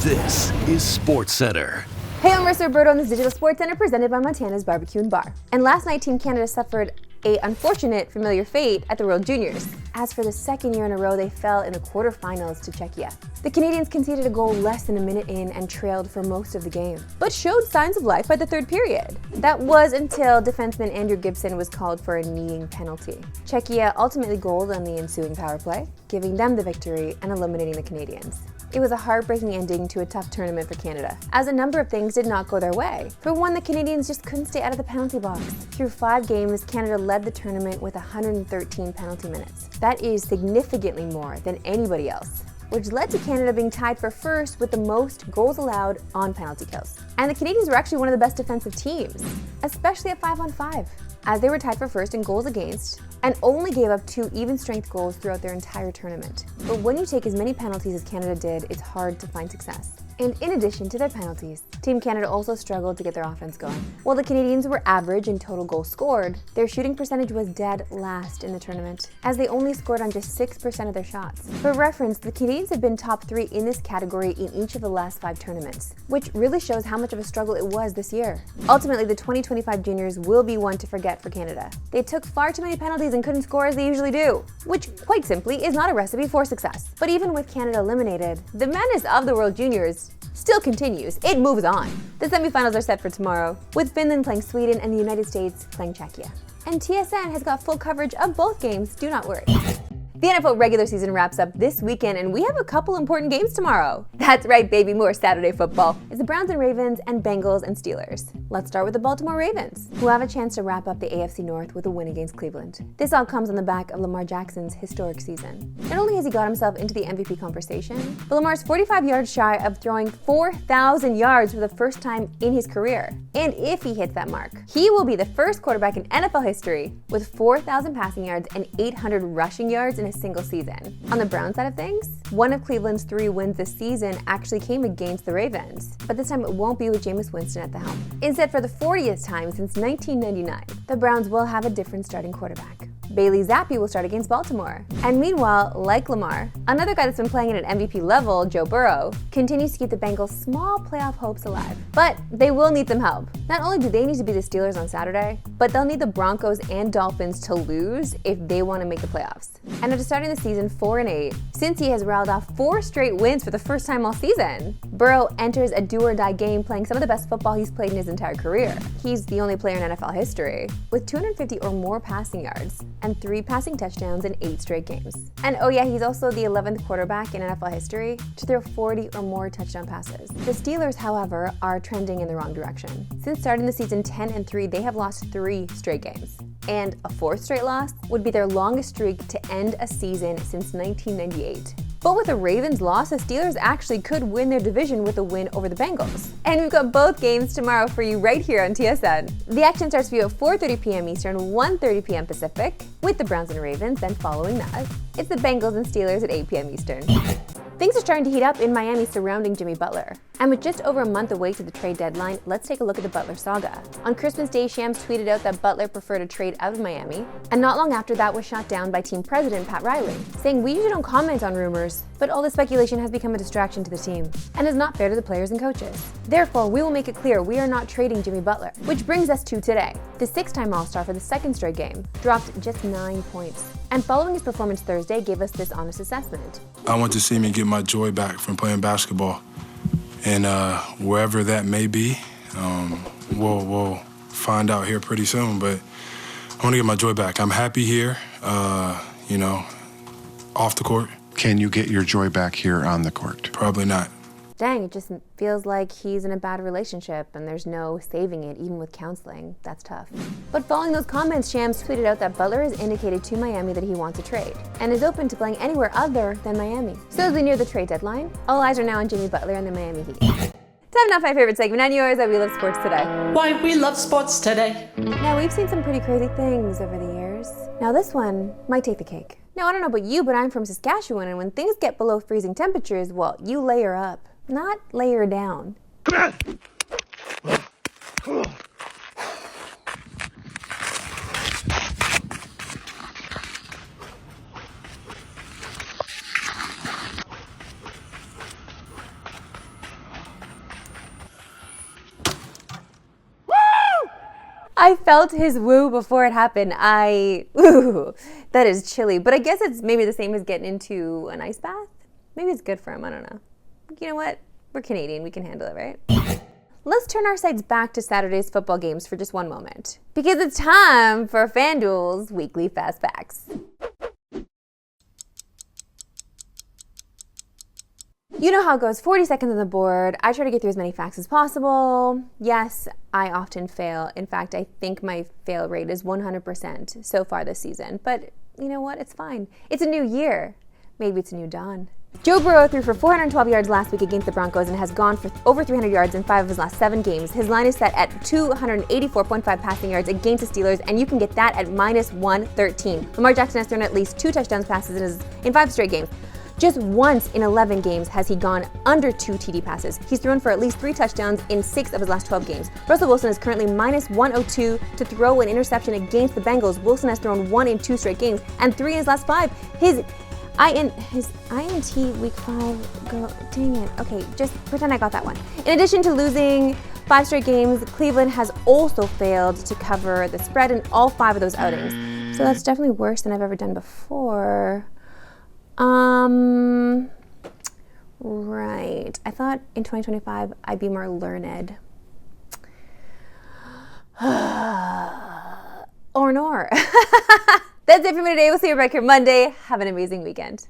This is Sportscentre. Hey, I'm Marissa Roberto on this digital sports center presented by Montana's Barbecue and Bar. And last night, Team Canada suffered an unfortunate familiar fate at the World Juniors. As for the second year in a row, they fell in the quarterfinals to Czechia. The Canadians conceded a goal less than a minute in and trailed for most of the game, but showed signs of life by the third period. That was until defenseman Andrew Gibson was called for a kneeing penalty. Czechia ultimately goaled on the ensuing power play, giving them the victory and eliminating the Canadians. It was a heartbreaking ending to a tough tournament for Canada, as a number of things did not go their way. For one, the Canadians just couldn't stay out of the penalty box. Through 5 games, Canada led the tournament with 113 penalty minutes. That is significantly more than anybody else, which led to Canada being tied for first with the most goals allowed on penalty kills. And the Canadians were actually one of the best defensive teams, especially at 5-on-5, as they were tied for first in goals against and only gave up 2 even-strength goals throughout their entire tournament. But when you take as many penalties as Canada did, it's hard to find success. And in addition to their penalties, Team Canada also struggled to get their offense going. While the Canadians were average in total goals scored, their shooting percentage was dead last in the tournament, as they only scored on just 6% of their shots. For reference, the Canadians have been top 3 in this category in each of the last 5 tournaments, which really shows how much of a struggle it was this year. Ultimately, the 2025 juniors will be one to forget for Canada. They took far too many penalties and couldn't score as they usually do, which, quite simply, is not a recipe for success. But even with Canada eliminated, the madness of the World Juniors still continues. It moves on. The semifinals are set for tomorrow, with Finland playing Sweden and the United States playing Czechia. And TSN has got full coverage of both games, do not worry. The NFL regular season wraps up this weekend, and we have a couple important games tomorrow. That's right, baby, more Saturday football. It's the Browns and Ravens and Bengals and Steelers. Let's start with the Baltimore Ravens, who have a chance to wrap up the AFC North with a win against Cleveland. This all comes on the back of Lamar Jackson's historic season. Not only has he got himself into the MVP conversation, but Lamar's 45 yards shy of throwing 4,000 yards for the first time in his career. And if he hits that mark, he will be the first quarterback in NFL history with 4,000 passing yards and 800 rushing yards in a single season. On the Browns side of things, one of Cleveland's 3 wins this season actually came against the Ravens, but this time it won't be with Jameis Winston at the helm. Instead, for the 40th time since 1999, the Browns will have a different starting quarterback. Bailey Zappi will start against Baltimore. And meanwhile, like Lamar, another guy that's been playing at an MVP level, Joe Burrow, continues to keep the Bengals' small playoff hopes alive. But they will need some help. Not only do they need to beat the Steelers on Saturday, but they'll need the Broncos and Dolphins to lose if they want to make the playoffs. And after starting the season 4-8, since he has rattled off 4 straight wins for the first time all season, Burrow enters a do-or-die game playing some of the best football he's played in his entire career. He's the only player in NFL history with 250 or more passing yards and 3 passing touchdowns in 8 straight games. And oh yeah, he's also the 11th quarterback in NFL history to throw 40 or more touchdown passes. The Steelers, however, are trending in the wrong direction. Since starting the season 10-3, they have lost 3 straight games. And a 4th straight loss would be their longest streak to end a season since 1998. But with a Ravens loss, the Steelers actually could win their division with a win over the Bengals. And we've got both games tomorrow for you right here on TSN. The action starts for you at 4:30 p.m. Eastern, 1:30 p.m. Pacific, with the Browns and Ravens. Then following that, it's the Bengals and Steelers at 8 p.m. Eastern. Things are starting to heat up in Miami surrounding Jimmy Butler. And with just over a month away to the trade deadline, let's take a look at the Butler saga. On Christmas Day, Shams tweeted out that Butler preferred a trade out of Miami, and not long after that was shot down by team president Pat Riley, saying, "We usually don't comment on rumors, but all the speculation has become a distraction to the team, and is not fair to the players and coaches. Therefore, we will make it clear we are not trading Jimmy Butler." Which brings us to today. The 6-time All-Star for the 2nd straight game dropped just 9 points, and following his performance Thursday gave us this honest assessment. I want to see me get my joy back from playing basketball. And wherever that may be, we'll find out here pretty soon. But I want to get my joy back. I'm happy here, off the court. Can you get your joy back here on the court? Probably not. Dang, it just feels like he's in a bad relationship and there's no saving it, even with counseling. That's tough. But following those comments, Shams tweeted out that Butler has indicated to Miami that he wants a trade and is open to playing anywhere other than Miami. So as we near the trade deadline, all eyes are now on Jimmy Butler and the Miami Heat. Time now for my favorite segment and yours at We Love Sports Today. Why we love sports today. Now, we've seen some pretty crazy things over the years. Now, this one might take the cake. Now, I don't know about you, but I'm from Saskatchewan, and when things get below freezing temperatures, well, you layer up, not layer down. I felt his woo before it happened. Ooh, that is chilly. But I guess it's maybe the same as getting into an ice bath. Maybe it's good for him. I don't know. You know what? We're Canadian. We can handle it, right? Let's turn our sights back to Saturday's football games for just one moment. Because it's time for FanDuel's weekly Fast Facts. You know how it goes, 40 seconds on the board. I try to get through as many facts as possible. Yes, I often fail. In fact, I think my fail rate is 100% so far this season. But you know what? It's fine. It's a new year. Maybe it's a new dawn. Joe Burrow threw for 412 yards last week against the Broncos and has gone for over 300 yards in 5 of his last 7 games. His line is set at 284.5 passing yards against the Steelers, and you can get that at minus 113. Lamar Jackson has thrown at least 2 touchdowns passes in 5 straight games. Just once in 11 games has he gone under 2 TD passes. He's thrown for at least 3 touchdowns in 6 of his last 12 games. Russell Wilson is currently minus 102 to throw an interception against the Bengals. Wilson has thrown 1 in 2 straight games and 3 in his last 5. His INT week 5, go, dang it. Okay, just pretend I got that one. In addition to losing 5 straight games, Cleveland has also failed to cover the spread in all 5 of those outings. So that's definitely worse than I've ever done before. Right. I thought in 2025 I'd be more learned. Or nor. That's it for me today. We'll see you back here Monday. Have an amazing weekend.